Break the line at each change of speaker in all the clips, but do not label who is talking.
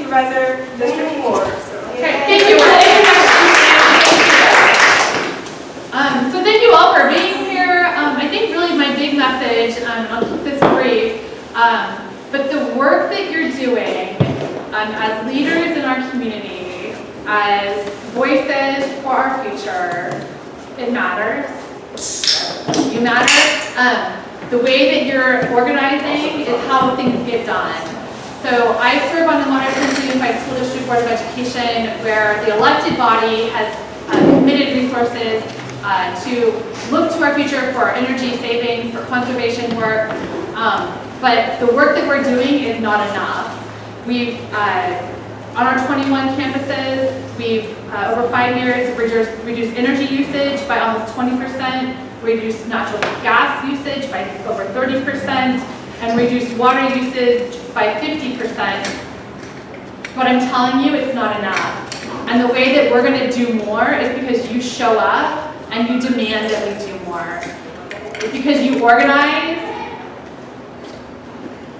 Supervisor, District 4.
Okay, thank you. So thank you all for being here. I think really my big message, I'll keep this brief, but the work that you're doing as leaders in our community, as voices for our future, it matters. You matter. The way that you're organizing is how things get done. So I serve on the Monterey County Unified School District Board of Education, where the elected body has committed resources to look to our future for energy savings, for conservation work, but the work that we're doing is not enough. We've, on our 21 campuses, we've, over 5 years, reduced energy usage by almost 20%, reduced natural gas usage by over 30%, and reduced water usage by 50%. But I'm telling you, it's not enough. And the way that we're going to do more is because you show up and you demand that we do more. It's because you organize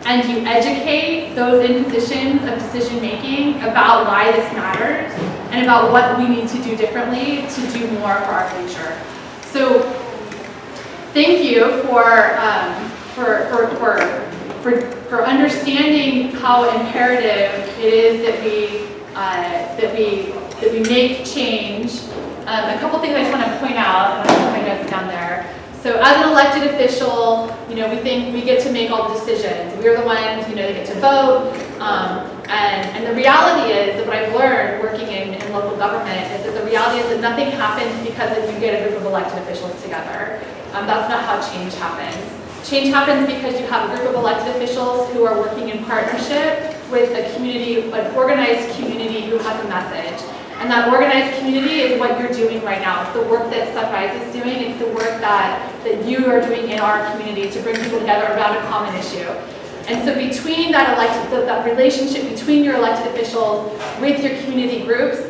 and you educate those in positions of decision making about why this matters and about what we need to do differently to do more for our future. So thank you for understanding how imperative it is that we make change. A couple things I just want to point out, and I'll put my notes down there. So as an elected official, we think we get to make all the decisions. We're the ones, that get to vote. And the reality is that what I've learned working in local government is that the reality is that nothing happens because you get a group of elected officials together. That's not how change happens. Change happens because you have a group of elected officials who are working in partnership with a community, an organized community who has a message. And that organized community is what you're doing right now. It's the work that Sunrise is doing. It's the work that you are doing in our community to bring people together around a common issue. And so between that relationship between your elected officials with your community groups,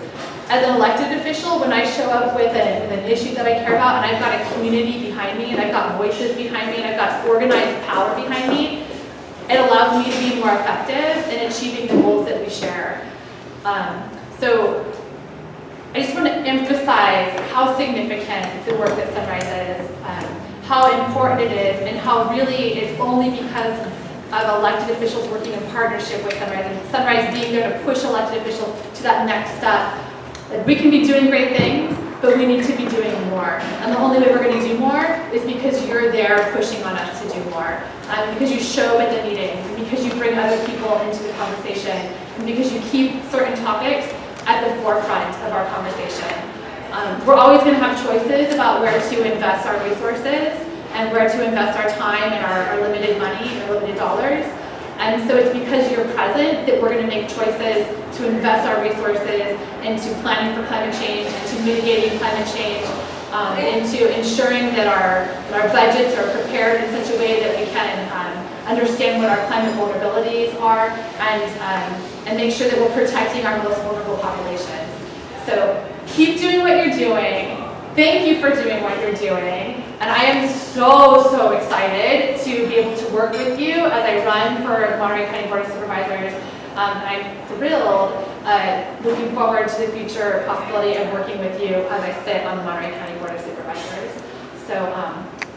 as an elected official, when I show up with an issue that I care about, and I've got a community behind me, and I've got voices behind me, and I've got organized power behind me, it allows me to be more effective in achieving the goals that we share. So I just want to emphasize how significant the work that Sunrise is, how important it is, and how really it's only because of elected officials working in partnership with Sunrise, and Sunrise being there to push elected officials to that next step. Like, we can be doing great things, but we need to be doing more. And the only way we're going to do more is because you're there pushing on us to do more. Because you show up at the meetings, and because you bring other people into the conversation, and because you keep certain topics at the forefront of our conversation. We're always going to have choices about where to invest our resources and where to invest our time and our limited money and limited dollars. And so it's because you're present that we're going to make choices to invest our resources into planning for climate change, into mitigating climate change, into ensuring that our budgets are prepared in such a way that we can understand what our climate vulnerabilities are and make sure that we're protecting our most vulnerable populations. So keep doing what you're doing. Thank you for doing what you're doing. And I am so excited to be able to work with you as I run for Monterey County Board of Supervisors. And I'm thrilled, looking forward to the future possibility of working with you as I sit on the Monterey County Board of Supervisors. So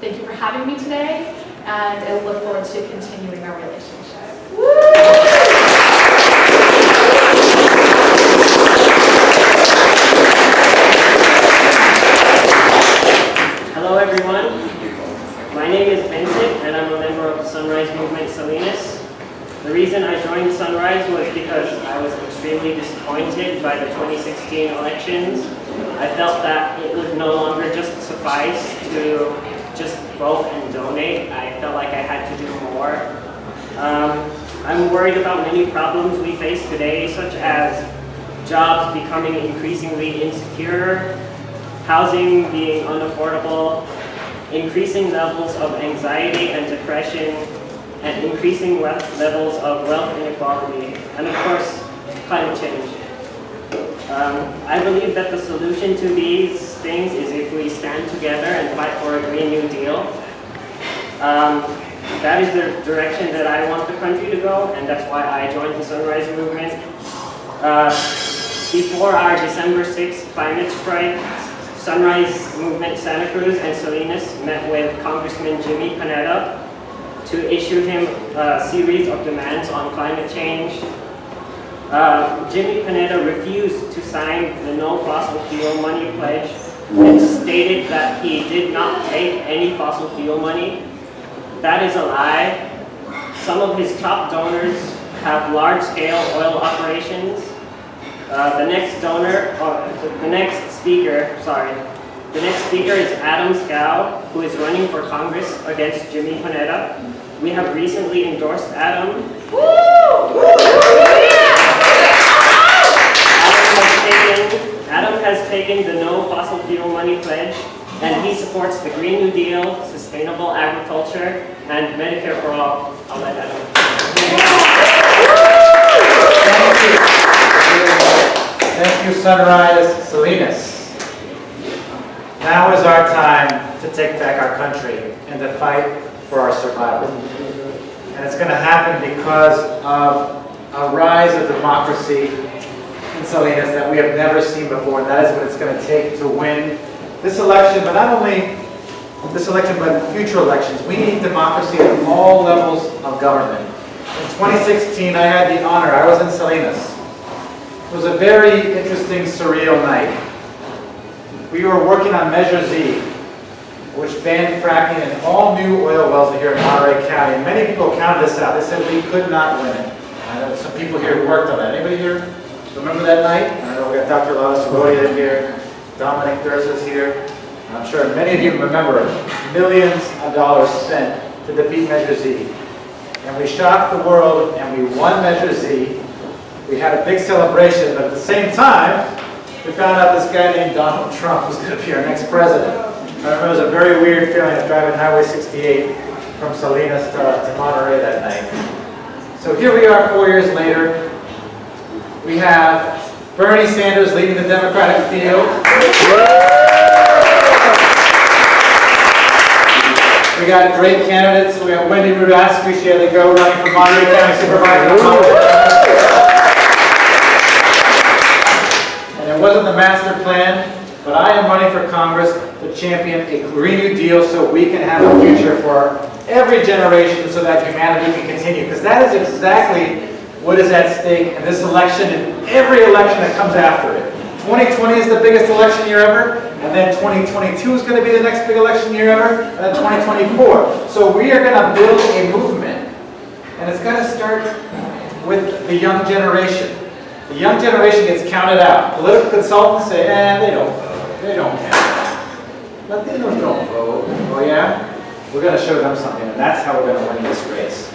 thank you for having me today, and I look forward to continuing our relationship. Woo!
Hello everyone, my name is Vincent and I'm a member of the Sunrise Movement Salinas. The reason I joined Sunrise was because I was extremely disappointed by the 2016 elections. I felt that it would no longer just suffice to just vote and donate. I felt like I had to do more. I'm worried about many problems we face today, such as jobs becoming increasingly insecure, housing being unaffordable, increasing levels of anxiety and depression, and increasing levels of wealth inequality, and of course, climate change. I believe that the solution to these things is if we stand together and fight for a Green New Deal. That is the direction that I want the country to go, and that's why I joined the Sunrise Movement. Before our December 6th climate strike, Sunrise Movement Santa Cruz and Salinas met with Congressman Jimmy Panetta to issue him a series of demands on climate change. Jimmy Panetta refused to sign the no fossil fuel money pledge and stated that he did not take any fossil fuel money. That is a lie. Some of his top donors have large-scale oil operations. The next speaker is Adam Scow, who is running for Congress against Jimmy Panetta. We have recently endorsed Adam. Adam has taken the no fossil fuel money pledge, and he supports the Green New Deal, sustainable agriculture, and Medicare for all. I'll let Adam.
Thank you, Sunrise Salinas. Now is our time to take back our country and to fight for our survival. And it's going to happen because of a rise of democracy in Salinas that we have never seen before, and that is what it's going to take to win this election, but not only this election, but future elections. We need democracy at all levels of government. In 2016, I had the honor, I was in Salinas. It was a very interesting, surreal night. We were working on Measure Z, which banned fracking in all new oil wells here in Monterey County. And many people counted us out. They said we could not win it. I know some people here who worked on that. Anybody here remember that night? I know we got Dr. Lotus Rodia here, Dominic Dursis here. I'm sure many of you remember millions of dollars spent to defeat Measure Z. And we shocked the world and we won Measure Z. We had a big celebration, but at the same time, we found out this guy named Donald Trump was going to be our next president. I remember it was a very weird feeling of driving Highway 68 from Salinas to Monterey that night. So here we are 4 years later. We have Bernie Sanders leading the Democratic field. We got great candidates. We have Wendy Rudaski, she had to go running for Monterey County Supervisor. And it wasn't the master plan, but I am running for Congress to champion a Green New Deal so we can have a future for every generation so that humanity can continue. Because that is exactly what is at stake in this election and every election that comes after it. 2020 is the biggest election year ever, and then 2022 is going to be the next big election year ever, and then 2024. So we are going to build a movement, and it's got to start with the young generation. The young generation gets counted out. Political consultants say, they don't vote. They don't count. Latinos don't vote. Oh yeah? We're going to show them something, and that's how we're going to win this race.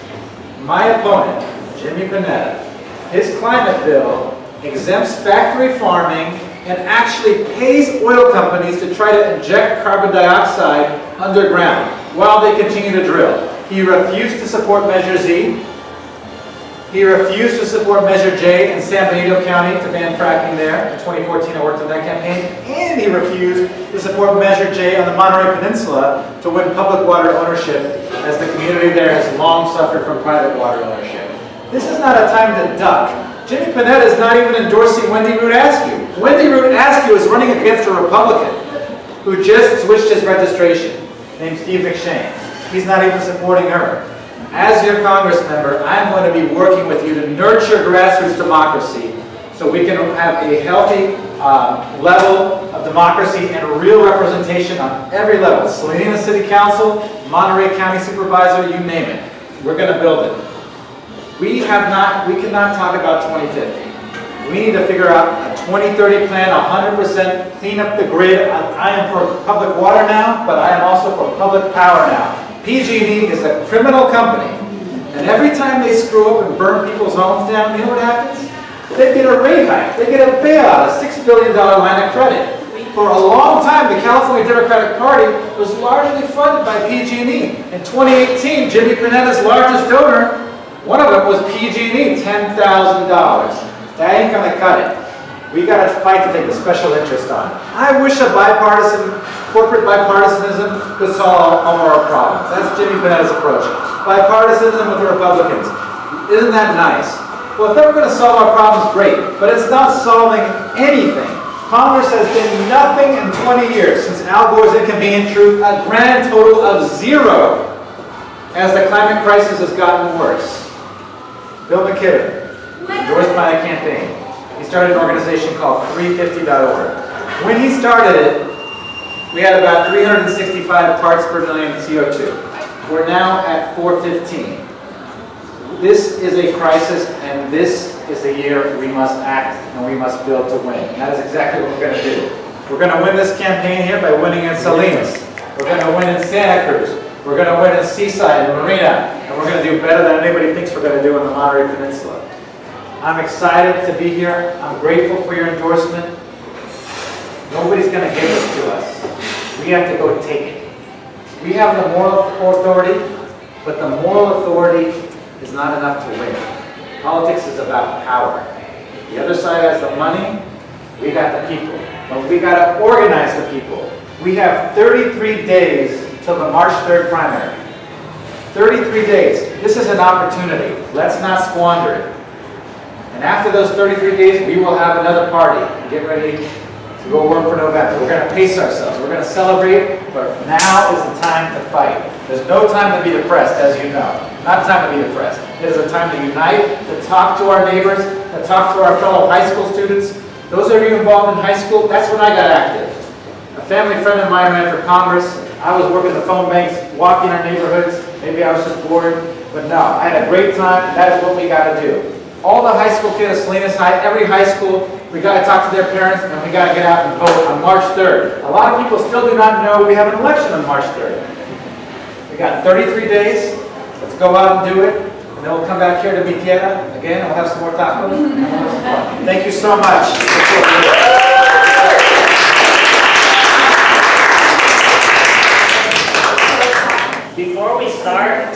My opponent, Jimmy Panetta, his climate bill exempts factory farming and actually pays oil companies to try to inject carbon dioxide underground while they continue to drill. He refused to support Measure Z. He refused to support Measure J in San Benito County to ban fracking there. In 2014, I worked on that campaign. And he refused to support Measure J on the Monterey Peninsula to win public water ownership, as the community there has long suffered from private water ownership. This is not a time to duck. Jimmy Panetta is not even endorsing Wendy Rudaski. Wendy Rudaski is running against a Republican who just switched his registration, named Steve McShane. He's not even supporting her. As your Congress member, I'm going to be working with you to nurture grassroots democracy so we can have a healthy level of democracy and real representation on every level. Salinas City Council, Monterey County Supervisor, you name it. We're going to build it. We cannot talk about 2050. We need to figure out a 2030 plan, 100% clean up the grid. I am for public water now, but I am also for public power now. PG&E is a criminal company, and every time they screw up and burn people's homes down, you know what happens? They get a rate hike. They get a bailout, a $6 billion line of credit. For a long time, the California Democratic Party was largely funded by PG&E. In 2018, Jimmy Panetta's largest donor, one of them was PG&E, $10,000. That ain't gonna cut it. We gotta fight to take the special interest on. I wish a corporate bipartisanism could solve all our problems. That's Jimmy Panetta's approach. Bipartisanism with the Republicans. Isn't that nice? Well, if they were going to solve our problems, great, but it's not solving anything. Congress has been nothing in 20 years since Al Gore's Inconvenient Truth, a grand total of 0 as the climate crisis has gotten worse. Bill McKibben, endorsed by the campaign, he started an organization called 350.org. When he started it, we had about 365 parts per million CO2. We're now at 415. This is a crisis, and this is the year we must act and we must build to win. And that is exactly what we're going to do. We're going to win this campaign here by winning in Salinas. We're going to win in Santa Cruz. We're going to win in Seaside and Marina. And we're going to do better than anybody thinks we're going to do on the Monterey Peninsula. I'm excited to be here. I'm grateful for your endorsement. Nobody's going to give this to us. We have to go take it. We have the moral authority, but the moral authority is not enough to win. Politics is about power. The other side has the money, we got the people. But we got to organize the people. We have 33 days till the March 3rd primary. 33 days. This is an opportunity. Let's not squander it. And after those 33 days, we will have another party. Get ready to go work for November. We're going to pace ourselves. We're going to celebrate, but now is the time to fight. There's no time to be depressed, as you know. Not time to be depressed. It is a time to unite, to talk to our neighbors, to talk to our fellow high school students. Those of you involved in high school, that's when I got active. A family friend of mine ran for Congress. I was working the phone banks, walking our neighborhoods. Maybe I was just bored, but no, I had a great time. That is what we got to do. All the high school kids at Salinas High, every high school, we got to talk to their parents, and we got to get out and vote on March 3rd. A lot of people still do not know we have an election on March 3rd. We got 33 days. Let's go out and do it, and then we'll come back here to Mi Tierra again, and we'll have some more tacos. And we'll have some fun. Thank you so much.
Before we start,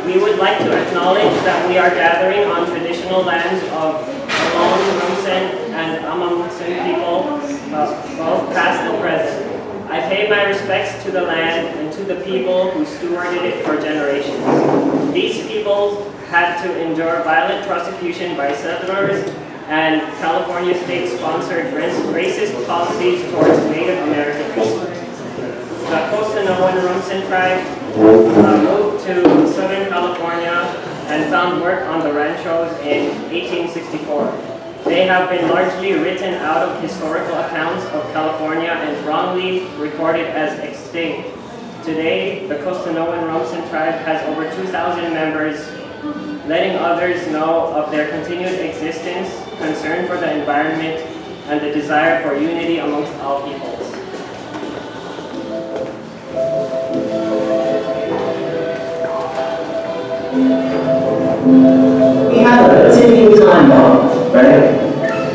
we would like to acknowledge that we are gathering on traditional lands of Malone, Rumsen, and Amamutsun people, both past and present. I pay my respects to the land and to the people who stewarded it for generations. These people had to endure violent prosecution by settlers and California state-sponsored racist policies towards Native Americans. The Costanoan Rumsen tribe moved to Southern California and found work on the ranchos in 1864. They have been largely written out of historical accounts of California and wrongly recorded as extinct. Today, the Costanoan Rumsen tribe has over 2,000 members, letting others know of their continued existence, concern for the environment, and the desire for unity amongst all peoples.
We have a ticking time bomb, right?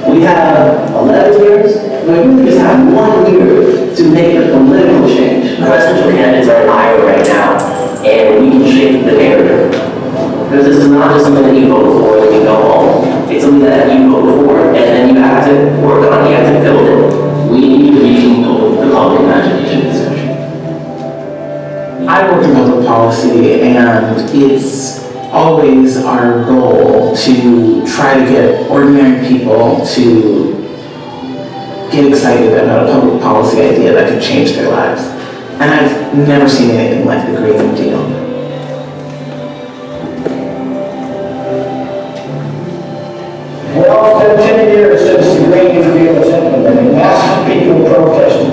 We have 11 years, we really just have 1 year to make a political change. Presidential candidates are in Iowa right now, and we can shift the narrative. Because this is not just something that you vote for and you go home. It's something that you vote for, and then you have to work on it, you have to build it. We need to rekindle the public imagination in this country.
I work in public policy, and it's always our goal to try to get ordinary people to get excited about a public policy idea that could change their lives. And I've never seen anything like the Green New Deal.
Well, it's been 10 years since the Green New Deal was implemented. Massive people protested.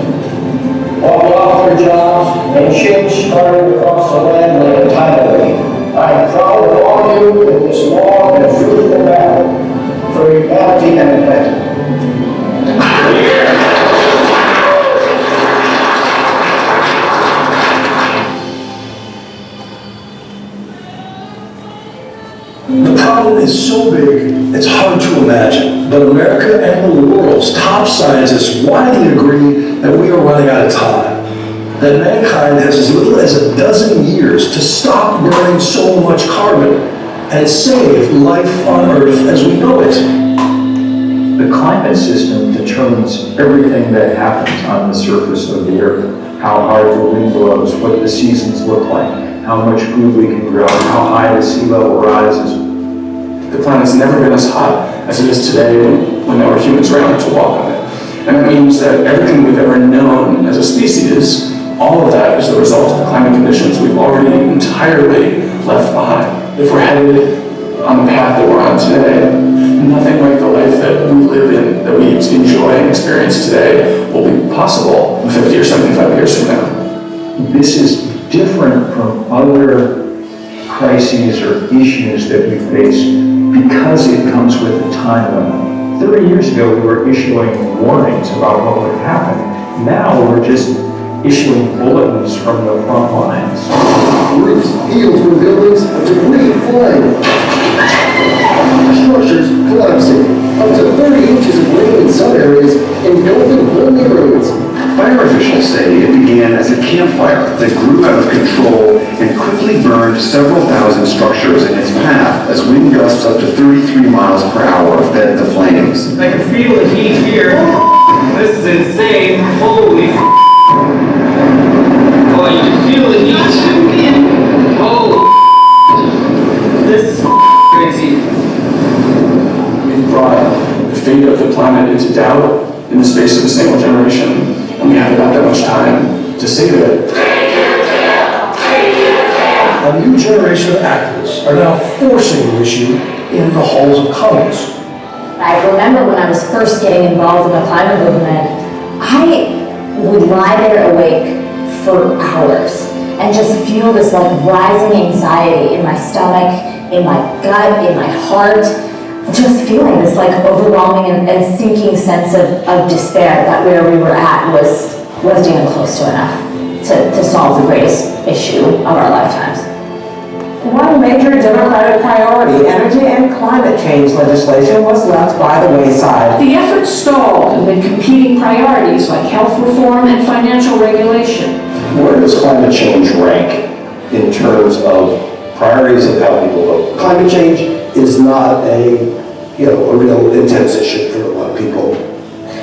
All lost their jobs, and change started across the land like a tidal wave. I am proud of all of you in this long and fruitful battle for equality and advancement.
The problem is so big, it's hard to imagine. But America and the world's top scientists widely agree that we are running out of time. That mankind has as little as a dozen years to stop burning so much carbon and save life on Earth as we know it.
The climate system determines everything that happens on the surface of the Earth. How hard the wind blows, what the seasons look like, how much food we can grow, how high the sea level rises.
The planet's never been as hot as it is today when there were humans around to walk on it. And that means that everything we've ever known as a species, all of that is the result of the climate conditions we've already entirely left behind. If we're headed on the path that we're on today, nothing like the life that we live in, that we enjoy and experience today, will be possible 50 or 75 years from now.
This is different from other crises or issues that we face because it comes with a time limit. 30 years ago, we were issuing warnings about what would happen. Now we're just issuing bulletins from the front lines.
Roofs, fields from buildings, debris flying. Structures collapsing. Up to 30 inches of rain in some areas, engulfing whole neighborhoods.
Fire officials say it began as a campfire that grew out of control and quickly burned several thousand structures in its path as wind gusts up to 33 miles per hour fed the flames.
I can feel the heat here. This is insane. Holy oh, you can feel the heat. Oh, this is crazy.
We've brought the fate of the planet into doubt in the space of a single generation, and we have about that much time to save it.
A new generation of activists are now forcing the issue in the halls of Congress.
I remember when I was first getting involved in the climate movement, I would lie there awake for hours and just feel this like rising anxiety in my stomach, in my gut, in my heart, just feeling this like overwhelming and sinking sense of despair that where we were at wasn't even close to enough to solve the greatest issue of our lifetimes.
One major Democratic priority, energy and climate change legislation, was left by the wayside.
The effort stalled amid competing priorities like health reform and financial regulation.
Where does climate change rank in terms of priorities of how people vote?
Climate change is not a real intense issue for a lot of people.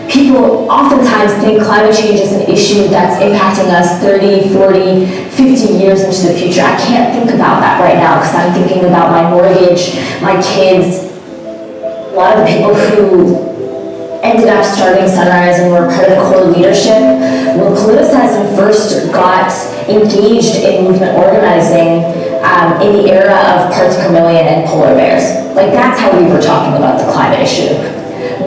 People oftentimes think climate change is an issue that's impacting us 30, 40, 50 years into the future. I can't think about that right now because I'm thinking about my mortgage, my kids. A lot of the people who ended up starting Sunrise and were part of the core leadership were politicized and first got engaged in movement organizing in the era of parts per million and polar bears. Like that's how we were talking about the climate issue.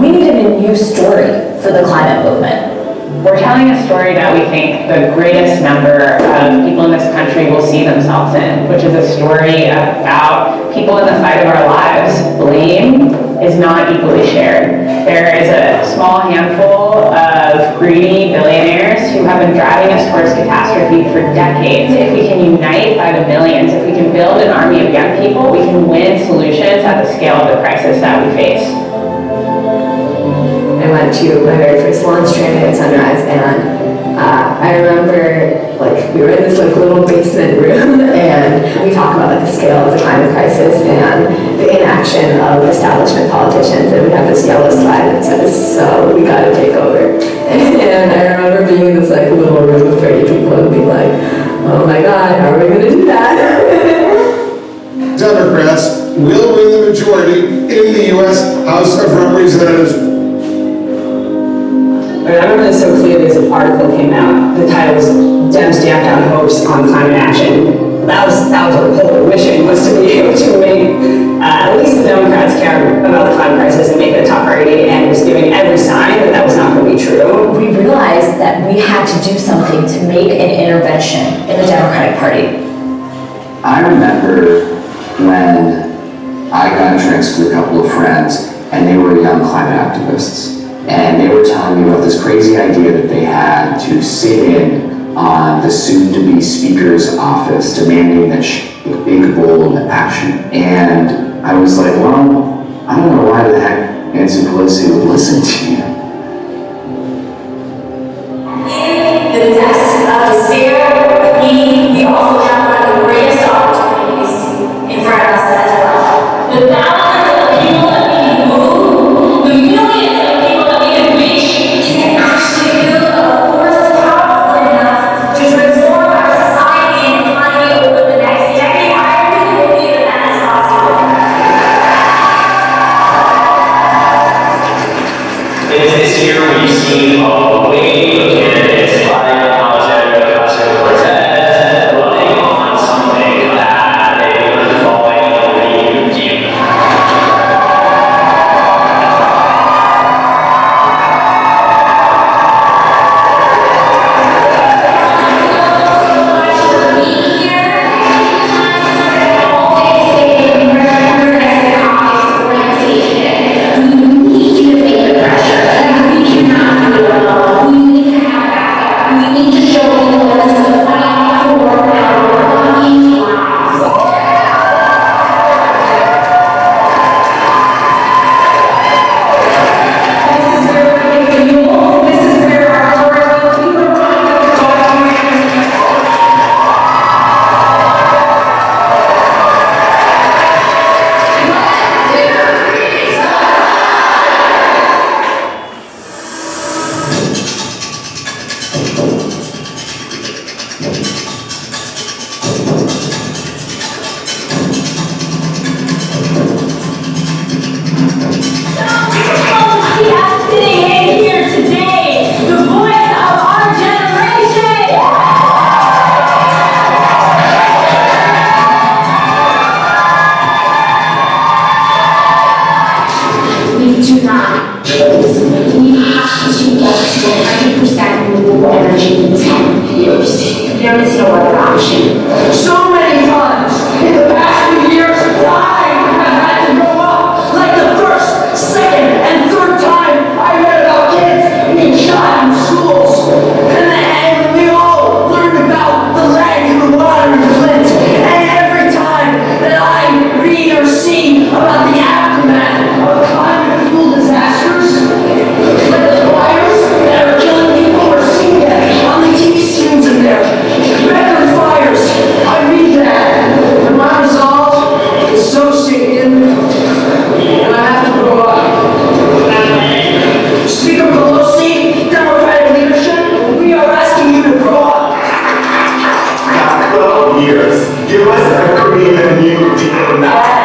We needed a new story for the climate movement.
We're telling a story that we think the greatest number of people in this country will see themselves in, which is a story about people in the fight of our lives. Blame is not equally shared. There is a small handful of greedy billionaires who have been driving us towards catastrophe for decades. If we can unite by the millions, if we can build an army of young people, we can win solutions at the scale of the crisis that we face.
I went to my very first launch training at Sunrise, and I remember we were in this little basement room, and we talked about the scale of the climate crisis and the inaction of establishment politicians, and we have this yellow slide that says, "So we got to take over." And I remember being in this little room with 30 people and being like, "Oh my God, how are we going to do that?"
Democrats will win the majority in the U.S. House of Representatives.
I remember this so clearly as an article came out. The title was "Dems Stamped Out Hopes on Climate Action." That was our whole mission, was to be able to make at least the Democrats care about the climate crisis and make it a top priority, and was giving every sign that that was not going to be true.
We realized that we had to do something to make an intervention in the Democratic Party.
I remember when I got introduced to a couple of friends, and they were young climate activists. And they were telling me about this crazy idea that they had to sit in on the soon-to-be speaker's office demanding that a big, bold action. And I was like, well, I don't know why the heck Nancy Pelosi would listen to you.
In the depths of despair, we also have one of the greatest opportunities in front of us as well. The thousands of people that we can move, the millions of people that we can reach, can actually build a force powerful enough to transform our society and economy over the next decade. I really believe that that is possible.
Green New Deal now.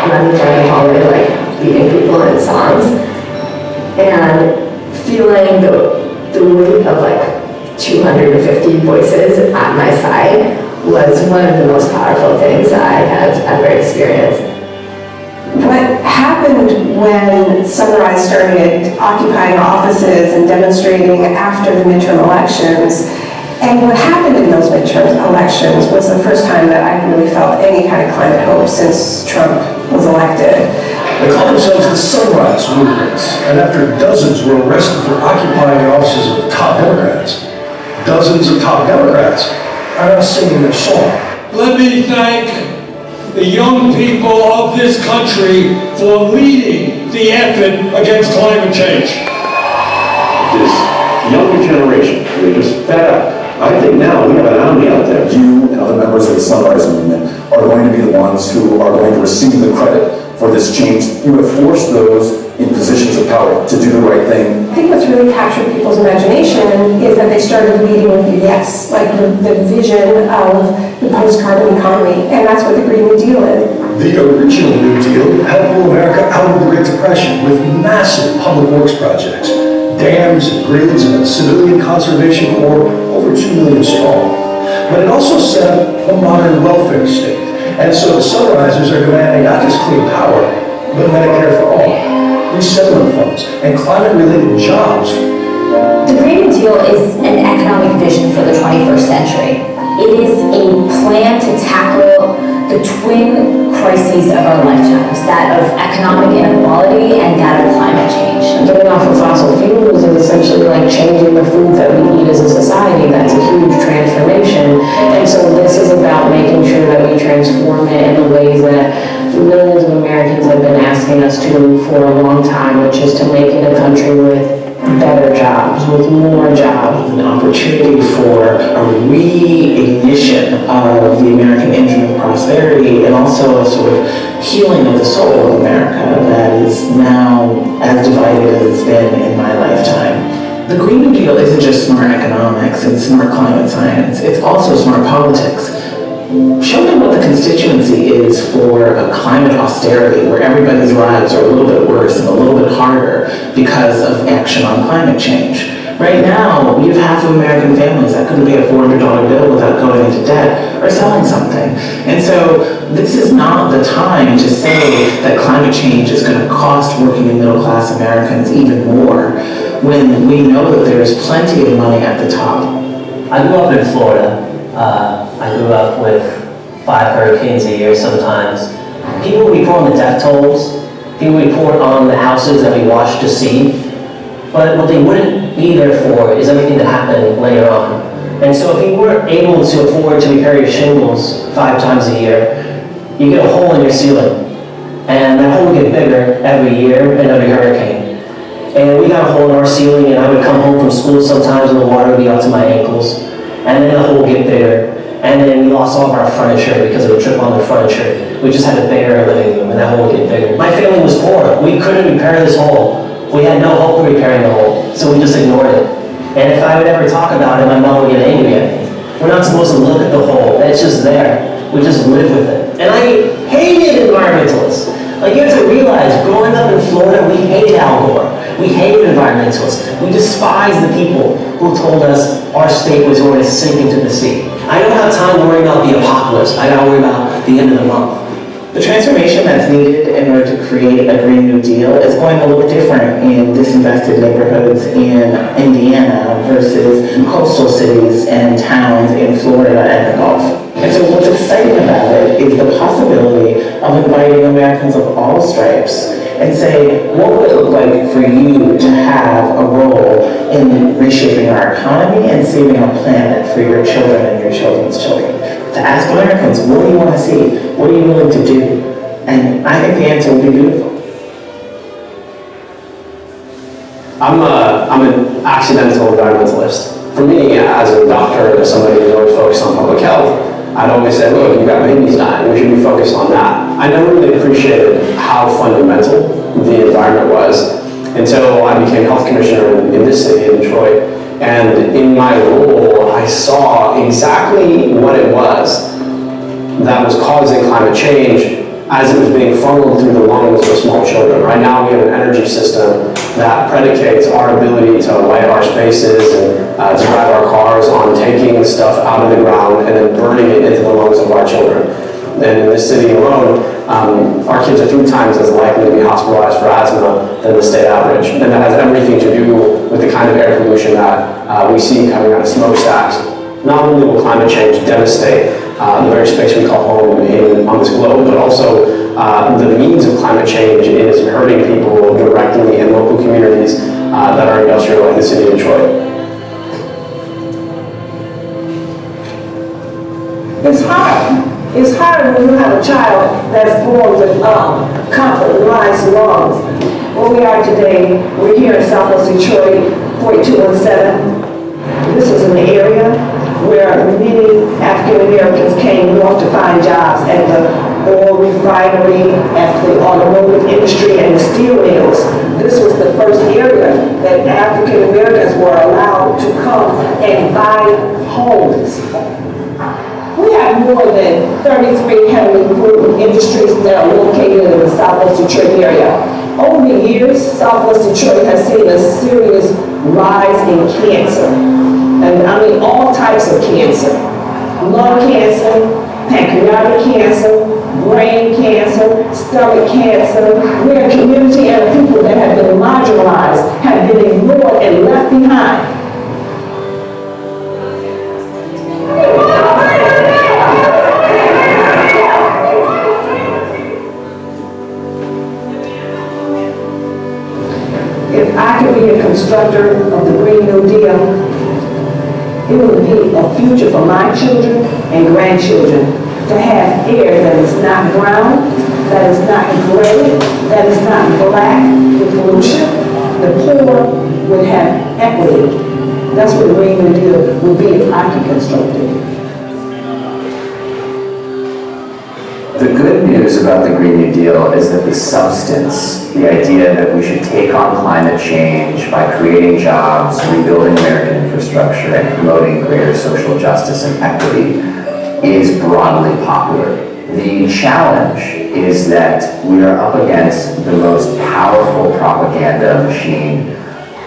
Running hallway, like beating people in songs, and feeling the weight of like 250 voices at my side was one of the most powerful things I have ever experienced.
What happened when Sunrise started occupying offices and demonstrating after the midterm elections, and what happened in those midterm elections was the first time that I really felt any kind of climate hope since Trump was elected.
They call themselves the Sunrise Movement, and after dozens were arrested for occupying the offices of top Democrats, dozens of top Democrats are now singing their song.
Let me thank the young people of this country for leading the effort against climate change.
This younger generation, they're just fed up. I think now we have an army out there.
You and other members of the Sunrise Movement are going to be the ones who are going to receive the credit for this change. You have forced those in positions of power to do the right thing.
I think what's really captured people's imagination is that they started leading with the yes, like the vision of the post-carbon economy, and that's what the Green New Deal is.
The original New Deal helped pull America out of the Great Depression with massive public works projects, dams and grids and a civilian conservation corps over 2 million strong. But it also set up a modern welfare state. And so the Sunrisers are demanding not just clean power, but Medicare for all, resettlement funds, and climate-related jobs.
The Green New Deal is an economic vision for the 21st century. It is a plan to tackle the twin crises of our lifetimes, that of economic inequality and that of climate change.
Getting off of fossil fuels is essentially like changing the foods that we eat as a society. That's a huge transformation. And so this is about making sure that we transform it in the ways that millions of Americans have been asking us to do for a long time, which is to make it a country with better jobs, with more jobs.
An opportunity for a reignition of the American engine of prosperity and also a sort of healing of the soul of America that is now as divided as it's been in my lifetime. The Green New Deal isn't just smart economics and smart climate science, it's also smart politics. Show me what the constituency is for a climate austerity where everybody's lives are a little bit worse and a little bit harder because of action on climate change. Right now, you have half of American families that couldn't pay a $400 bill without going into debt or selling something. And so this is not the time to say that climate change is going to cost working and middle class Americans even more when we know that there is plenty of money at the top.
I grew up in Florida. I grew up with 5 hurricanes a year sometimes. People report on the death tolls. People report on the houses that we watched to see. But what they wouldn't be there for is everything that happened later on. And so if you weren't able to afford to repair your shingles 5 times a year, you get a hole in your ceiling. And that hole would get bigger every year and every hurricane. And we got a hole in our ceiling, and I would come home from school sometimes and the water would be up to my ankles. And then the hole would get bigger. And then we lost all of our furniture because of a trip on the furniture. We just had a bigger living room and that hole would get bigger. My family was poor. We couldn't repair this hole. We had no hope of repairing the hole, so we just ignored it. And if I would ever talk about it, my mom would get angry at me. We're not supposed to look at the hole. It's just there. We just live with it. And I hated environmentalists. Like, you have to realize, growing up in Florida, we hated Al Gore. We hated environmentalists. We despised the people who told us our state was going to sink into the sea. I don't have time to worry about the apocalypse. I gotta worry about the end of the month.
The transformation that's needed in order to create a Green New Deal is going to look different in disinvested neighborhoods in Indiana versus coastal cities and towns in Florida and the Gulf. And so what's exciting about it is the possibility of inviting Americans of all stripes and say, what would it look like for you to have a role in reshaping our economy and saving a planet for your children and your children's children? To ask Americans, what do you want to see? What are you willing to do? And I think the answer will be beautiful.
I'm an accidental environmentalist. For me, as a doctor, as somebody who's always focused on public health, I'd always say, look, you've got babies dying, we should be focused on that. I never really appreciated how fundamental the environment was. until I became health commissioner in this city, in Detroit. And in my role, I saw exactly what it was that was causing climate change as it was being funneled through the lungs of small children. Right now we have an energy system that predicates our ability to light our spaces and to drive our cars on taking stuff out of the ground and then burning it into the lungs of our children. And in this city alone, our kids are 3 times as likely to be hospitalized for asthma than the state average. And that has everything to do with the kind of air pollution that we see coming out of smokestacks. Not only will climate change devastate the very space we call home on this globe, but also the means of climate change is hurting people directly in local communities that are industrial, like the city of Detroit.
It's hard. It's hard when you have a child that's born with compromised lungs. Where we are today, we're here in Southwest Detroit, 4217. This is an area where many African Americans came north to find jobs at the oil refinery, at the automotive industry, and the steel mills. This was the first area that African Americans were allowed to come and buy homes. We have more than 33 heavily polluting industries that are located in the Southwest Detroit area. Over the years, Southwest Detroit has seen a serious rise in cancer. And I mean all types of cancer. Lung cancer, pancreatic cancer, brain cancer, stomach cancer, where community and the people that have been marginalized have been ignored and left behind. If I could be a constructor of the Green New Deal, it would be a future for my children and grandchildren to have air that is not brown, that is not gray, that is not black with pollution. The poor would have equity. That's what the Green New Deal would be if I could construct it.
The good news about the Green New Deal is that the substance, the idea that we should take on climate change by creating jobs, rebuilding American infrastructure, and promoting greater social justice and equity is broadly popular. The challenge is that we are up against the most powerful propaganda machine,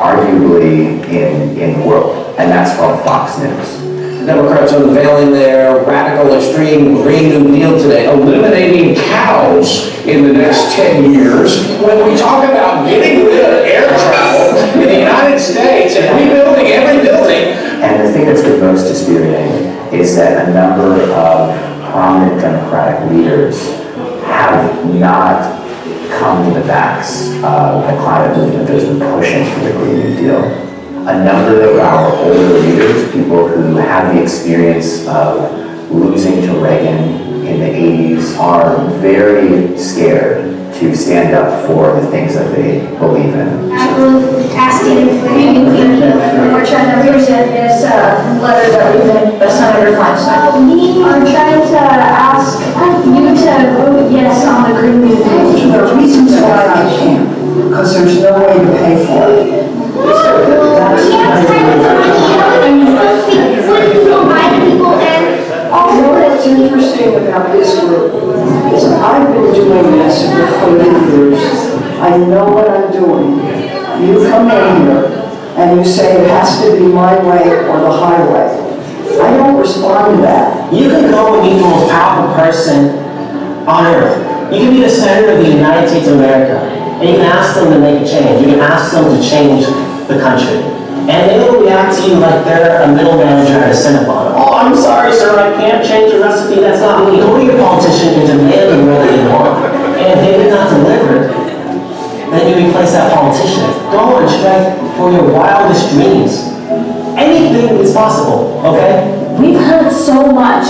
arguably in the world, and that's called Fox News.
Democrats are unveiling their radical, extreme Green New Deal today, eliminating cows in the next 10 years. When we talk about getting rid of air travel in the United States and rebuilding every building.
And the thing that's been most dispiriting is that a number of prominent Democratic leaders have not come to the backs of the climate movement that has been pushing for the Green New Deal. A number of our older leaders, people who have the experience of losing to Reagan in the 80s, are very scared to stand up for the things that they believe in.
I'm asking if we're trying to present this letter that we've been, Senator Feinstein. We are trying to ask you to vote yes on the Green New Deal.
The reasons why I can't, because there's no way to pay for it. What's interesting about this group is I've been doing this for 30 years. I know what I'm doing. You come in here and you say it has to be my way or the highway. I don't respond to that.
You can go and meet the most powerful person on earth. You can be the senator of the United States of America, and you can ask them to make a change. You can ask them to change the country. And they will react to you like they're a middleman trying to Cinnabon. Oh, I'm sorry, sir, I can't change the recipe. That's not me. Go to your politician and demand them what they want. And if they did not deliver, then you replace that politician. Go and strike for your wildest dreams. Anything is possible, okay?
We've heard so much.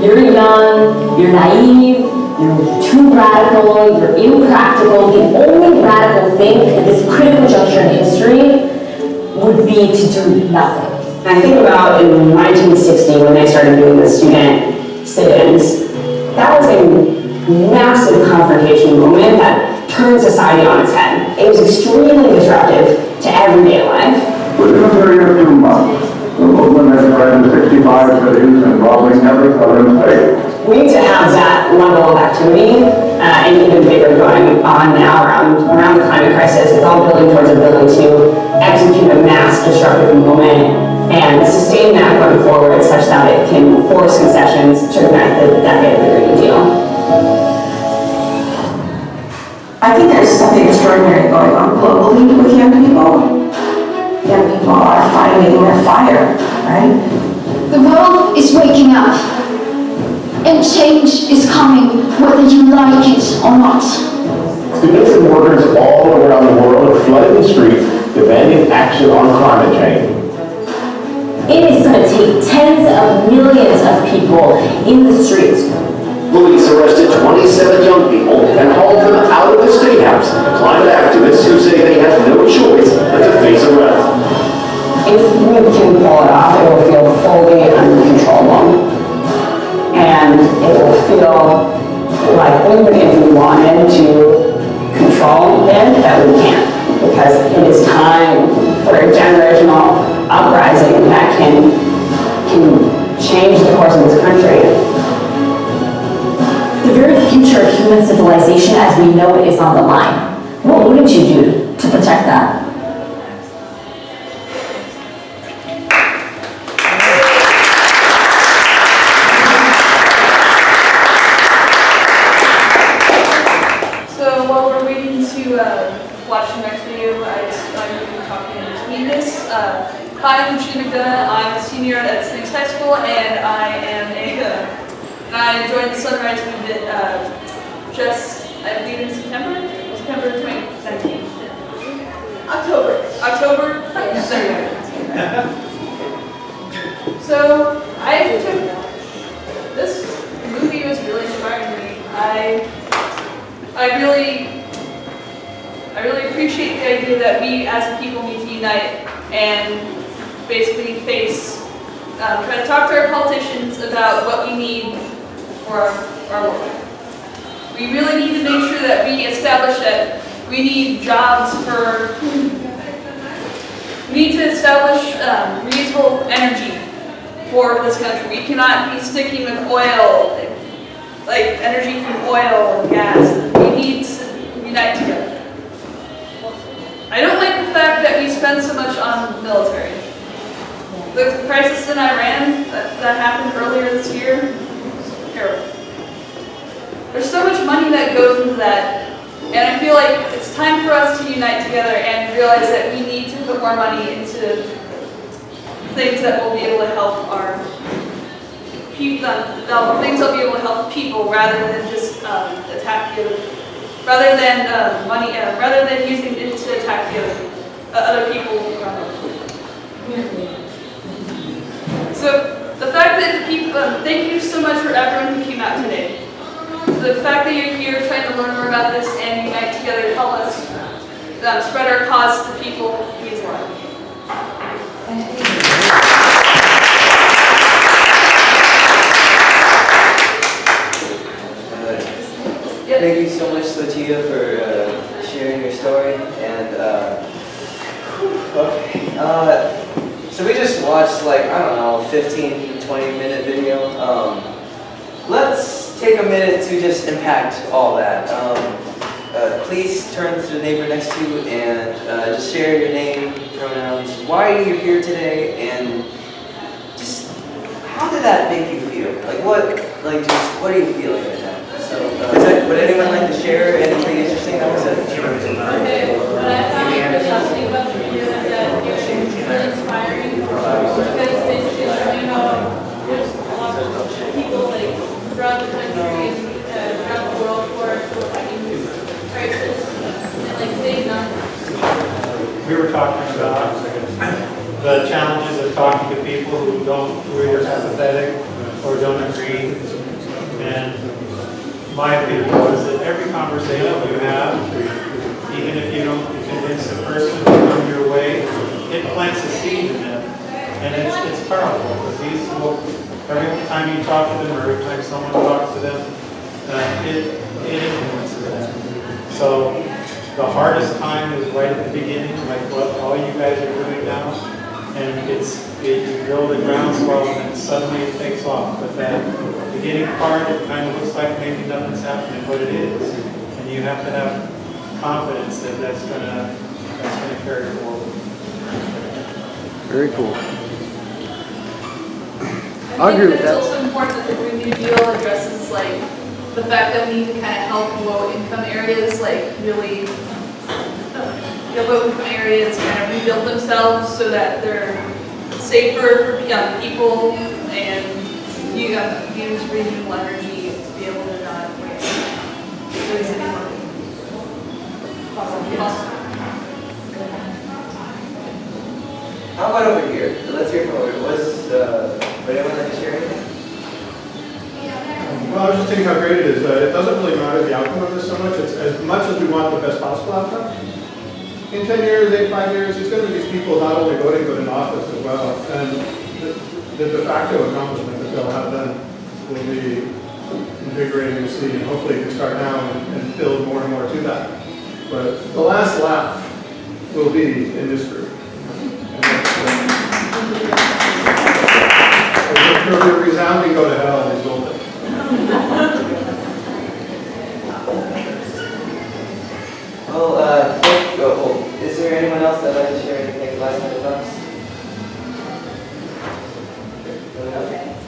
You're young, you're naive, you're too radical, you're impractical. The only radical thing at this critical juncture in history would be to do nothing.
I think about in 1960 when they started doing the student sit-ins, that was a massive confrontation moment that turned society on its head. it was extremely disruptive to everyday life.
Within a period of 2 months, the movement has spread to 65 cities involving every southern state.
We need to have that level of activity and even bigger going on now around the climate crisis. It's all building towards a ability to execute a mass disruptive movement and sustain that going forward such that it can force concessions to prevent the decade of the Green New Deal.
I think there's something extraordinary going on globally with young people. Young people are finding their fire, right?
The world is waking up, and change is coming whether you like it or not.
Students and workers all around the world are flooding the streets demanding action on climate change.
It is going to take tens of millions of people in the streets.
Police arrested 27 young people and hauled them out of the State House. Climate activists who say they have no choice but to face arrest.
If we can pull it off, it will feel fully uncontrollable. And it will feel like even if we wanted to control it, that we can't. Because it is time for a generational uprising that can change the course of this country.
The very future of human civilization as we know it is on the line. What wouldn't you do to protect that?
So while we're waiting to watch the next video, I'm going to be talking in between this. Hi, I'm Gina McDonough. I'm a senior at Salinas High School, and I joined the Sunrise Movement I believe in September 2019. October? Yes, there you go. So, this movie was really inspiring to me. I really appreciate the idea that we as a people need to unite and basically try to talk to our politicians about what we need for our world. We really need to make sure that we establish that we need jobs we need to establish reusable energy for this country. We cannot be sticking with oil, like energy from oil and gas. We need to unite together. I don't like the fact that we spend so much on the military. The crisis in Iran that happened earlier this year, terrible. There's so much money that goes into that, and I feel like it's time for us to unite together and realize that we need to put more money into things that will be able to help our people, things that will be able to help people rather than just attack the other, rather than using it to attack the other people around the world. So the fact that the people, thank you so much for everyone who came out today. The fact that you're here trying to learn more about this and unite together to help us spread our cause to people means a lot.
Thank you so much, Latia, for sharing your story. And so we just watched 15, 20-minute video. Let's take a minute to just impact all that. Please turn to the neighbor next to you and just share your name, pronouns, why you're here today, and just how did that make you feel? What are you feeling right now? So, would anyone like to share anything interesting that was said?
Okay, what I found interesting about the video is that it was really inspiring because basically showing how there's a lot of people throughout the country and throughout the world who are still fighting this crisis and big numbers.
We were talking about the challenges of talking to people who are apathetic or don't agree, and my opinion was that every conversation you have, even if you don't convince the person to come your way, it plants a seed in them, and it's powerful. Because these will, every time you talk to them, or every time someone talks to them, it influences them. So the hardest time is right at the beginning, like what all you guys are doing now. And you build a groundswell and then suddenly it takes off. But that beginning part, it kind of looks like maybe nothing's happening, but it is. And you have to have confidence that that's gonna carry forward.
Very cool.
I think that it's also important that the Green New Deal addresses like the fact that we need to kind of help low-income areas, like really low-income areas kind of rebuild themselves so that they're safer for young people, and you use renewable energy to be able to not waste any money.
How about over here? Let's hear from over here. Would anyone like to share anything?
Well, I was just thinking how great it is that it doesn't really matter the outcome of this so much. It's as much as we want the best possible outcome. In 10 years, 5 years, it's going to be these people not only voting but in office as well. And the de facto accomplishment that they'll have then will be invigorating to see, and hopefully you can start now and build more and more to that. But the last laugh will be in this group. There'll be a resounding go to hell result.
Well, is there anyone else that'd like to share anything last minute thoughts?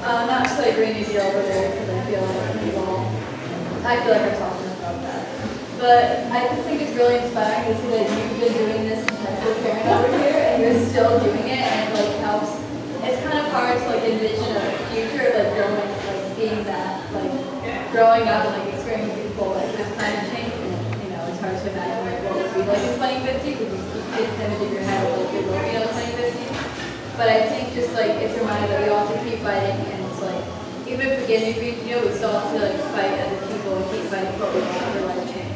Not to like Green New Deal over there because I feel like I'm talking about that. But I just think it's really inspiring to see that you've been doing this since high school parent over here and you're still doing it, and it like helps. It's kind of hard to like envision a future like being that growing up and like experiencing people like this climate change. And, it's hard to imagine like what would be like in 2050 because you keep this image in your head of like it will be in 2050. But I think just like it's reminded that we all have to keep fighting, and it's like even if we get a Green Deal, we still have to like fight as a people and keep fighting for what we want for life change.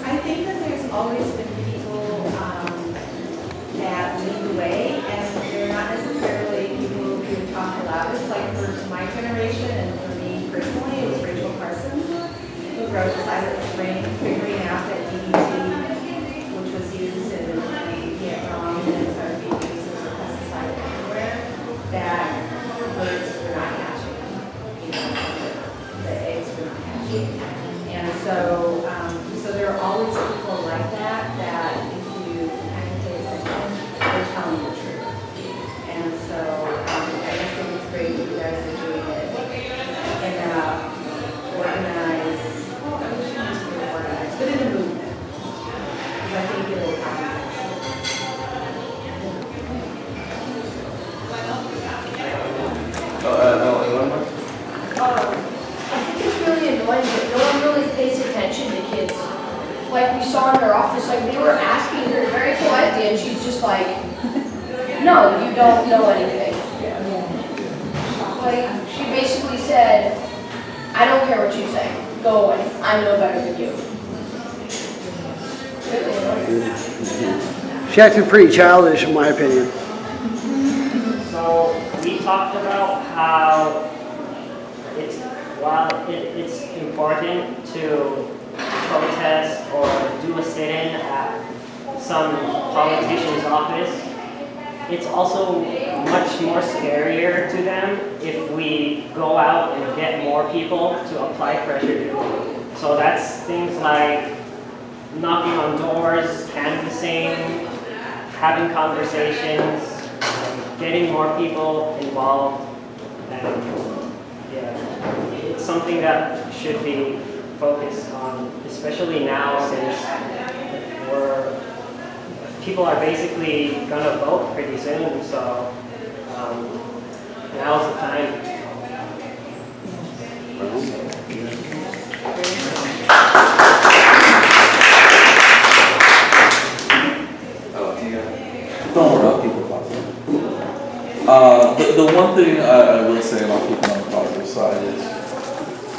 I think that there's always been people that lead the way, and they're not necessarily people who talk the loudest. Like for my generation and for me personally, it was Rachel Carson who wrote Silent Spring, figuring out that DDT, which was used in Vietnam and started being used as a pesticide everywhere, that birds were not hatching. The eggs were not hatching. And so there are always people like that if you kind of pay attention, they're telling the truth. And so I just think it's great that you guys are doing it in a organized, but in a movement. Because I think it'll happen.
Anyone more?
I think it's really annoying that no one really pays attention to kids. Like we saw in her office, like they were asking her very politely, and she's just like, "No, you don't know anything." Like she basically said, "I don't care what you say. Go away. I know better than you." Really annoying.
She acted pretty childish, in my opinion.
So we talked about how it's important to protest or do a sit-in at some politician's office, it's also much more scarier to them if we go out and get more people to apply pressure. So that's things like knocking on doors, canvassing, having conversations, getting more people involved, and it's something that should be focused on, especially now since people are basically gonna vote pretty soon, so now's the time.
Don't worry, I'll keep it positive. The one thing I will say about keeping on the positive side is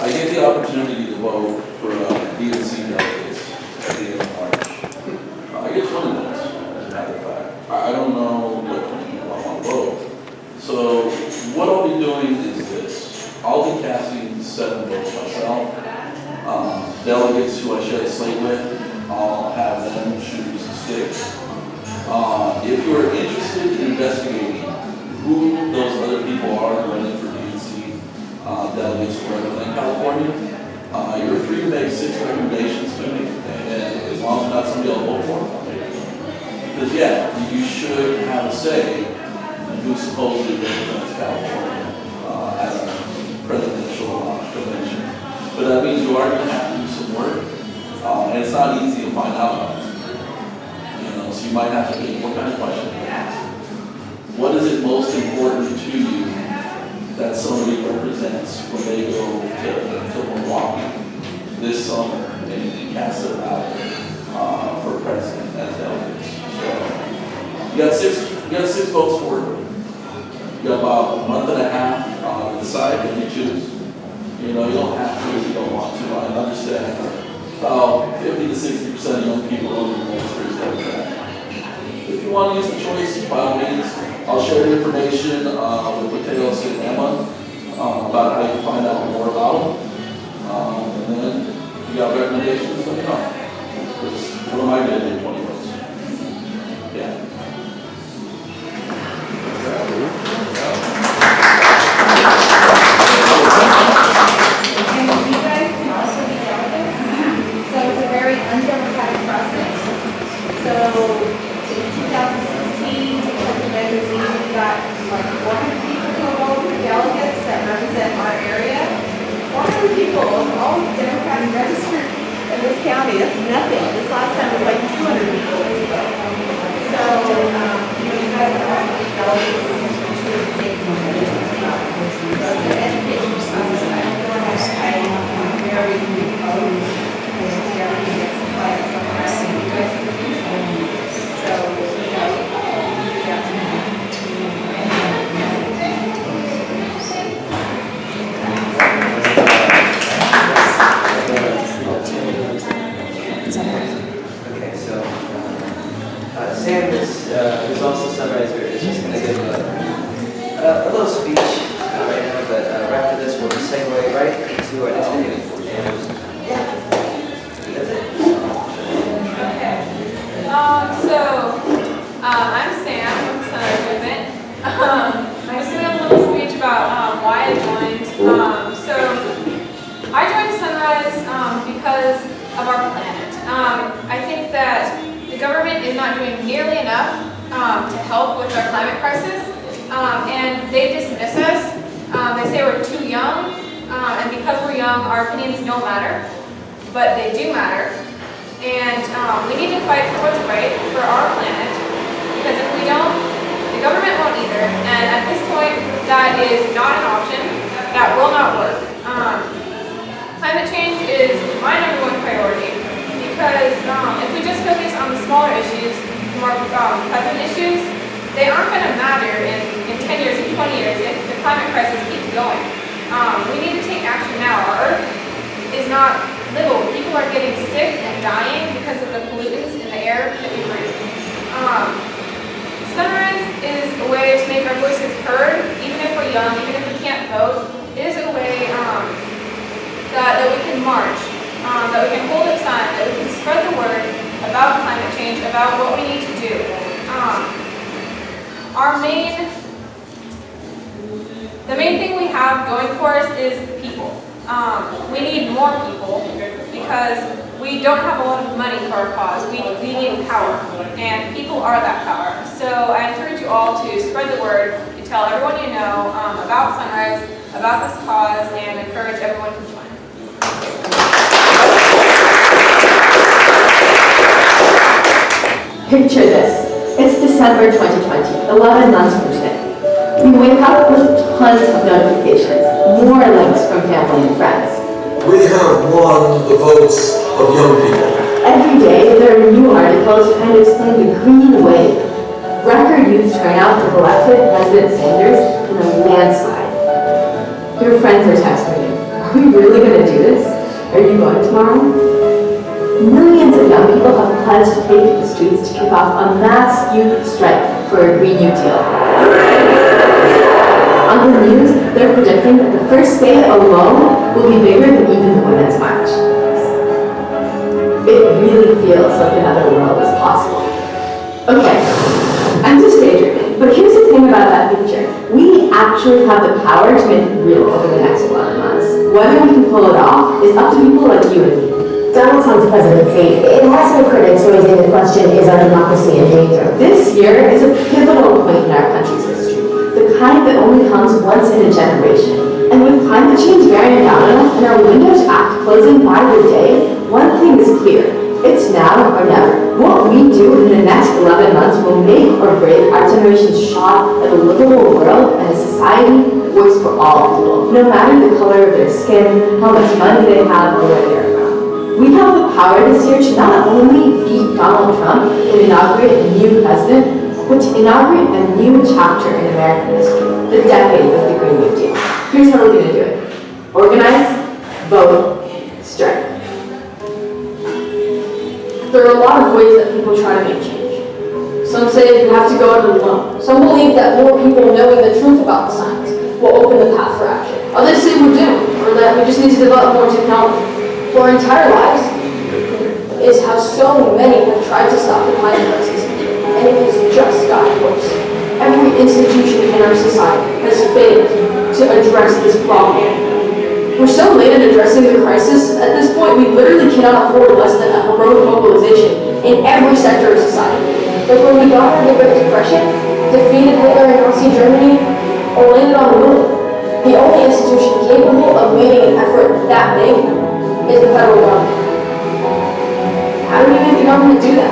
I get the opportunity to vote for DNC delegates at the end of March. I get 20 votes, as a matter of fact. I don't know what 20 people I want to vote. So what I'll be doing is delegates who I share the slate with, I'll have them choose the sticks. If you are interested in investigating who those other people are running for DNC delegates for Everland, California, you're free to make 6 recommendations to me, and as long as it's not somebody I'll vote for. Because yeah, you should have a say in who supposedly represents California at a presidential convention. But that means you are going to have to do some work, and it's not easy to find out. So you might have to think, what kind of question to ask? What is it most important to you that somebody represents when they go to Milwaukee this summer and cast their ballot for president as delegates? So you got six votes for it. You got about a month and a half to decide if you choose. You don't have to if you don't want to. I understand about 50 to 60% of young people don't even register as Democrat. If you want to use the choice, by all means, I'll share the information with Mateos and Emma about how you can find out more about them. And then if you got recommendations, let me know. What am I going to do 20 votes? Yeah.
And you guys can also be delegates. So it's a very undemocratic process. So in 2016, because of measures, we got like 400 people who vote for delegates that represent our area. 400 people, all Democrats registered in this county. That's nothing. This last time was like 200 people. So you guys can also be delegates to the state convention. So the education process, I feel like I'm very opposed to everything that's like something you guys can do. So,
Okay, so Sam is also summarizer, is just going to give a little speech right now, but after this we'll just segue right into our next video. That's it.
I'm Sam from the Sunrise Movement. I'm just going to have a little speech about why I joined. I joined Sunrise because of our planet. I think that the government is not doing nearly enough to help with our climate crisis, and they dismiss us. They say we're too young, and because we're young, our opinions don't matter, but they do matter. And we need to fight for what's right for our planet, because if we don't, the government won't either. And at this point, that is not an option. That will not work. Climate change is my #1 priority, because if we just focus on the smaller issues, the more present issues, they aren't going to matter in 10 years and 20 years if the climate crisis keeps going. We need to take action now. Our Earth is not livable. People are getting sick and dying because of the pollutants in the air that we breathe. Sunrise is a way to make our voices heard, even if we're young, even if we can't vote. It is a way that we can march, that we can hold up signs, that we can spread the word about climate change, about what we need to do. The main thing we have going for us is the people. We need more people because we don't have a lot of money for our cause. We need power, and people are that power. So I encourage you all to spread the word, to tell everyone you know about Sunrise, about this cause, and encourage everyone to join.
Picture this. It's December 2020, 11 months from today. We wake up with tons of notifications, more links from family and friends.
We have won the votes of young people.
Every day there are new articles trying to explain the green wave. Record youth turnout have elected President Sanders in a landslide. Your friends are texting you. Are we really going to do this? Are you going tomorrow? Millions of young people have pledged to take to the streets to kick off a mass youth strike for a Green New Deal. On the news, they're predicting that the first day alone will be bigger than even the Women's March. it really feels like another world is possible. Okay, I'm just daydreaming, but here's the thing about that future. We actually have the power to make it real over the next 11 months. Whether we can pull it off is up to people like you and me.
Donald Trump's presidency, it has some critics raising the question, is our democracy in danger?
This year is a pivotal point in our country's history, the kind that only comes once in a generation. And with climate change bearing down on us and our Windows Act closing by the day, one thing is clear. It's now or never. What we do in the next 11 months will make or break our generation's shot at a livable world and a society that works for all people, no matter the color of their skin, how much money they have, or where they are from. We have the power this year to not only beat Donald Trump and inaugurate a new president, but to inaugurate a new chapter in American history, the decade of the Green New Deal. Here's how we're going to do it. Organize, vote, strike. There are a lot of ways that people try to make change. Some say you have to go it alone. Some believe that more people knowing the truth about the science will open the path for action. Others say we're doomed, or that we just need to develop more technology. For our entire lives is how so many have tried to stop the climate crisis, and it has just gotten worse. Every institution in our society has failed to address this problem. We're so late in addressing the crisis, at this point we literally cannot afford less than a heroic mobilization in every sector of society. Like when we got out of the Great Depression, defeated Hitler in Nazi Germany, or landed on the moon, the only institution capable of leading an effort that big is the federal government. How do we make the government do that?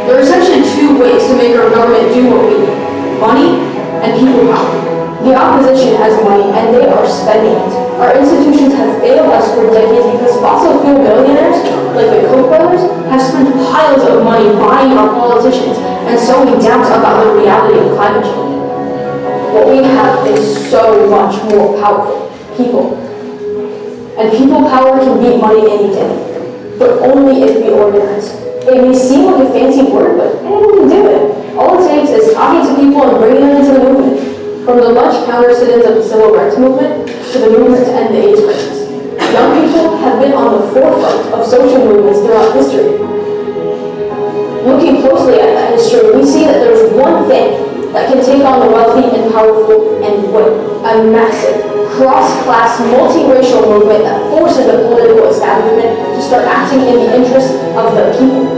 There are essentially two ways to make our government do what we need: money and people power. The opposition has money and they are spending it. Our institutions have failed us for decades because fossil fuel billionaires, like the Koch brothers, have spent piles of money buying our politicians and sowing doubt about the reality of climate change. What we have is so much more powerful: people. And people power can beat money any day, but only if we organize. It may seem like a fancy word, but anyone can do it. All it takes is talking to people and bringing them into the movement. From the lunch counter sit-ins of the civil rights movement to the movement to end the AIDS crisis. Young people have been on the forefront of social movements throughout history. Looking closely at that history, we see that there's one thing that can take on the wealthy and powerful and win: a massive, cross-class, multiracial movement that forces the political establishment to start acting in the interest of the people.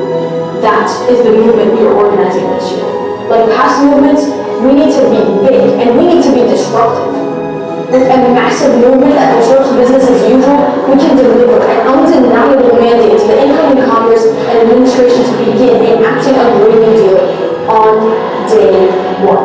That is the movement we are organizing this year. Like past movements, we need to be big and we need to be disruptive. With a massive movement that disrupts business as usual, we can deliver an undeniable mandate to the incoming Congress and administration to begin enacting a Green New Deal on day one.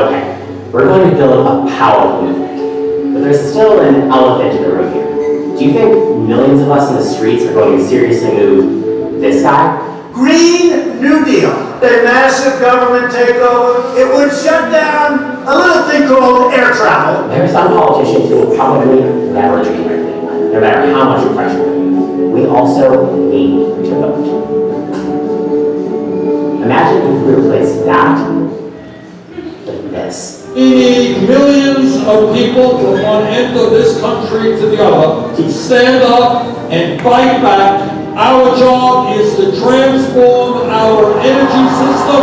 Okay, we're going to build a powerful movement. But there's still an elephant in the room here. Do you think millions of us in the streets are going to seriously move this guy?
Green New Deal. A massive government takeover. It would shut down a little thing called air travel.
There are some politicians who will probably never do anything, no matter how much pressure they use. We also need to vote. Imagine if we replaced that with this.
We need millions of people from one end of this country to the other to stand up and fight back. Our job is to transform our energy system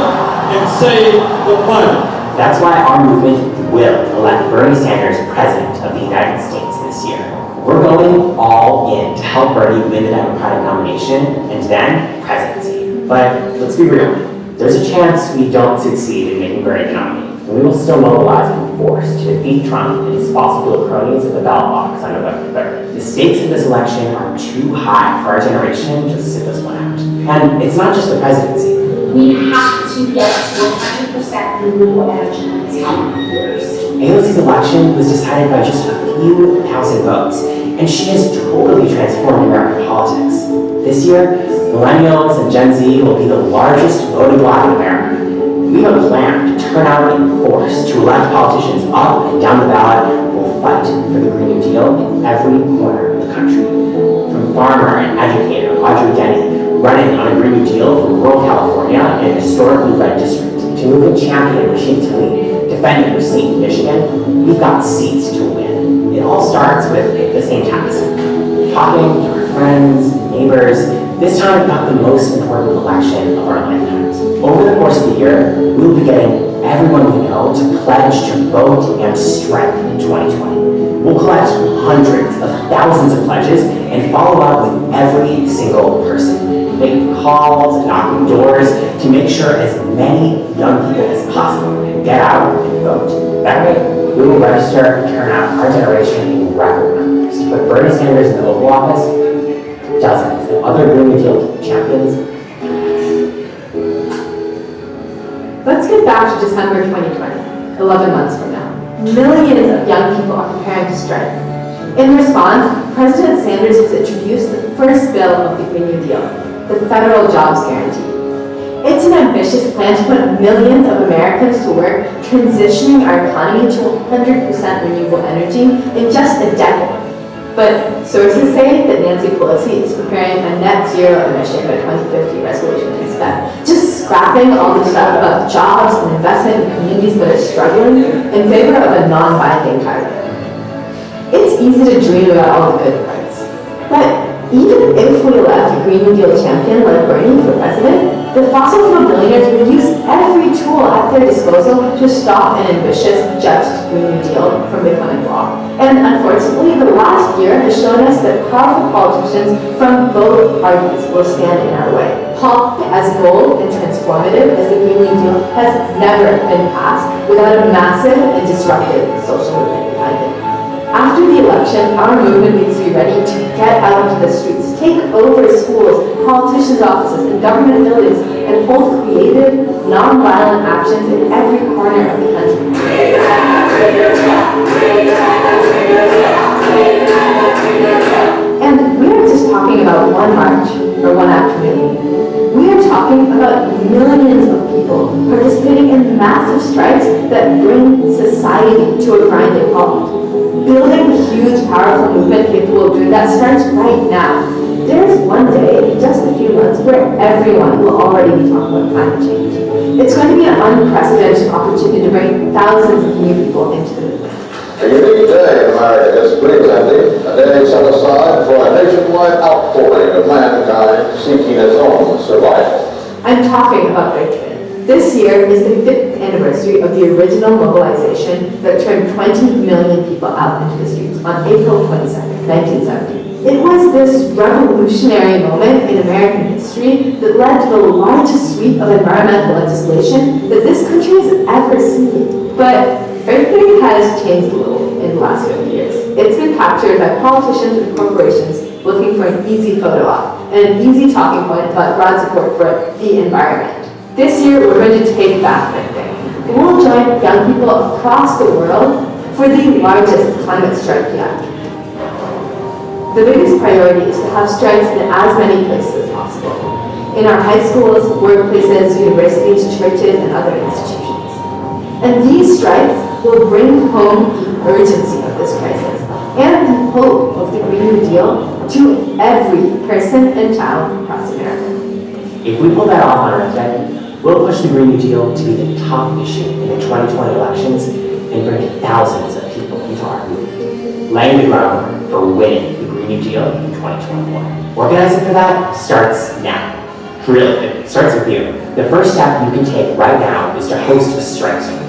and save the planet.
That's why our movement will elect Bernie Sanders president of the United States this year. We're going all in to help Bernie win the Democratic nomination and then presidency. But let's be real. There's a chance we don't succeed in making Bernie the nominee. And we will still mobilize in force to defeat Trump and his fossil fuel cronies at the ballot box on November 3rd. The stakes in this election are too high for our generation to sit this one out. And it's not just the presidency.
We have to get to 100% renewable energy in these coming years.
AOC's election was decided by just a few thousand votes, and she has totally transformed American politics. This year, millennials and Gen Z will be the largest voting bloc in America. We have a plan to turn out in force to elect politicians up and down the ballot who will fight for the Green New Deal in every corner of the country. From farmer and educator Audrey Denny running on a Green New Deal from rural California in a historically red district, to movement champion Rashida Tlaib defending her seat in Michigan, we've got seats to win. It all starts with the same task: talking to our friends, neighbors, this time about the most important election of our lifetimes. Over the course of the year, we'll be getting everyone we know to pledge to vote and strike in 2020. We'll collect hundreds of thousands of pledges and follow up with every single person, making calls and knocking doors to make sure as many young people as possible get out and vote. That way, we will register and turn out our generation in record numbers to put Bernie Sanders in the Oval Office, dozens of other Green New Deal champions.
Let's get back to December 2020, 11 months from now. Millions of young people are preparing to strike. In response, President Sanders has introduced the first bill of the Green New Deal, the Federal Jobs Guarantee. It's an ambitious plan to put millions of Americans to work, transitioning our economy to 100% renewable energy in just a decade. But sources say that Nancy Pelosi is preparing a net zero emission by 2050 resolution instead, just scrapping all the stuff about jobs and investment in communities that are struggling in favor of a non-binding target. It's easy to dream about all the good parts, but even if we elect a Green New Deal champion like Bernie for president, the fossil fuel billionaires would use every tool at their disposal to stop an ambitious, just Green New Deal from becoming law. And unfortunately, the last year has shown us that powerful politicians from both parties will stand in our way. Policy as bold and transformative as the Green New Deal has never been passed without a massive and disruptive social movement behind it. After the election, our movement needs to be ready to get out into the streets, take over schools, politicians' offices, and government buildings, and hold creative, non-violent actions in every corner of the country. And we aren't just talking about one march or one afternoon. We are talking about millions of people participating in massive strikes that bring society to a grinding halt. Building a huge, powerful movement capable of doing that starts right now. There's one day, in just a few months, where everyone will already be talking about climate change. It's going to be an unprecedented opportunity to bring thousands of new people into the movement.
A unique day in America is presenting, a day set aside for a nationwide outpouring of mankind seeking its own survival.
I'm talking about Breakthrough. This year is the 5th anniversary of the original mobilization that turned 20 million people out into the streets on April 22nd, 1970. It was this revolutionary moment in American history that led to the largest sweep of environmental legislation that this country has ever seen. But Breakthrough has changed a little in the last 50 years. It's been captured by politicians and corporations looking for an easy photo op and an easy talking point about broad support for the environment. This year, we're going to take back Breakthrough. We'll join young people across the world for the largest climate strike yet. The biggest priority is to have strikes in as many places as possible. In our high schools, workplaces, universities, churches, and other institutions. And these strikes will bring home the urgency of this crisis and the hope of the Green New Deal to every person in town across America.
If we pull that off on Earth Day, we'll push the Green New Deal to be the top issue in the 2020 elections and bring thousands of people into our movement, laying the groundwork for winning the Green New Deal in 2021. Organizing for that starts now. Really, it starts with you. The first step you can take right now is to host a strike zone,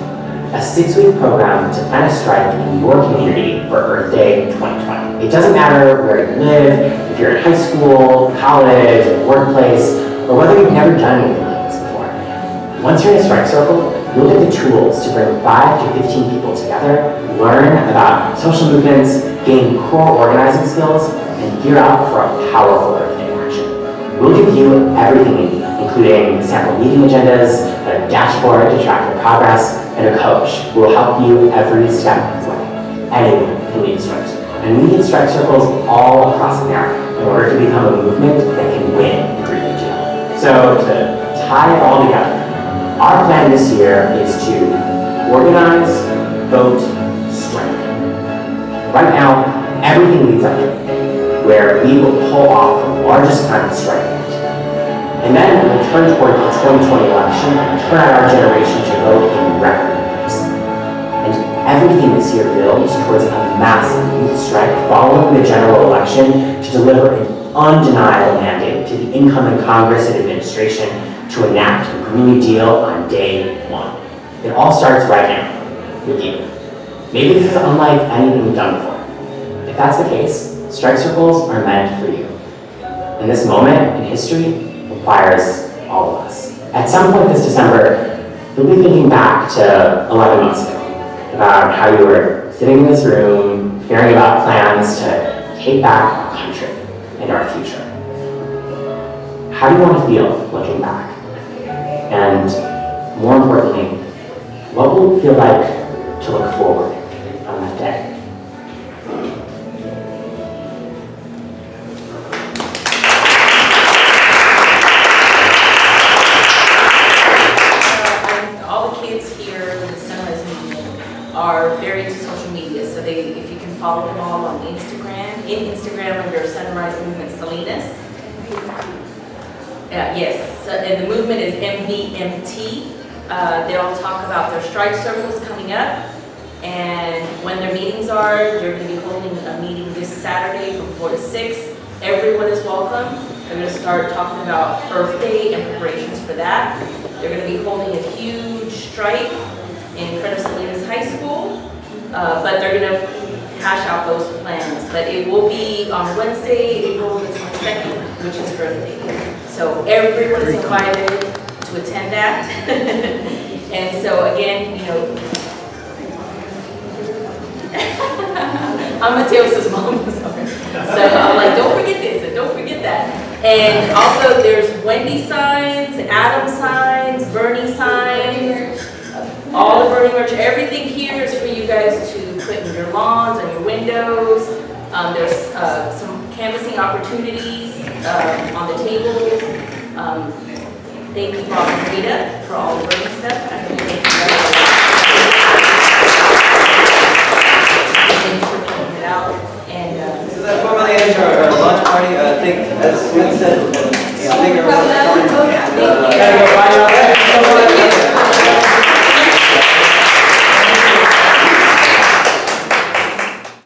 a 6-week program to plan a strike in your community for Earth Day 2020. It doesn't matter where you live, if you're in high school, college, workplace, or whether you've never done anything like this before. Once you're in a strike circle, you'll get the tools to bring 5 to 15 people together, learn about social movements, gain core organizing skills, and gear up for a powerful Earth Day action. We'll give you everything you need, including sample meeting agendas, a dashboard to track your progress, and a coach who will help you every step of the way. Anyone can lead a strike circle. And we need strike circles all across America in order to become a movement that can win the Green New Deal. So to tie it all together, our plan this year is to organize, vote, strike. Right now, everything leads up to it, where we will pull off the largest climate strike yet. And then we'll turn toward the 2020 election and turn out our generation to vote in record numbers. And everything this year builds towards a massive youth strike following the general election to deliver an
undeniable mandate to the incoming Congress and administration to enact a Green Deal on day one. It all starts right now, with you. Maybe this is unlike anything we've done before. If that's the case, strike circles are meant for you. And this moment in history requires all of us. At some point this December, you'll be thinking back to 11 months ago, about how you were sitting in this room, hearing about plans to take back our country and our future. How do you want to feel looking back? And more importantly, what will it feel like to look forward on that day?
All the kids here in the Sunrise Movement are very into social media, so if you can follow them all on Instagram under Sunrise Movement Salinas. Yes, so, and the movement is Mvmt. They'll talk about their strike circles coming up, and when their meetings are, they're going to be holding a meeting this Saturday from 4 to 6. Everyone is welcome. They're going to start talking about Earth Day and preparations for that. They're going to be holding a huge strike in front of Salinas High School, but they're going to hash out those plans. But it will be on Wednesday, April the 22nd, which is Earth Day. So everyone is invited to attend that. And so again, you know, I'm Mateos's mom, so I'm like, don't forget this and don't forget that. And also there's Wendy signs, Adam signs, Bernie signs, all the Bernie merch, everything here is for you guys to put in your lawns and your windows. There's some canvassing opportunities on the tables. Thank you, Bob and Rita, for all the Bernie stuff. I really thank you for putting it out. And
so that formally ends our lunch party. I think, as Sven said, I think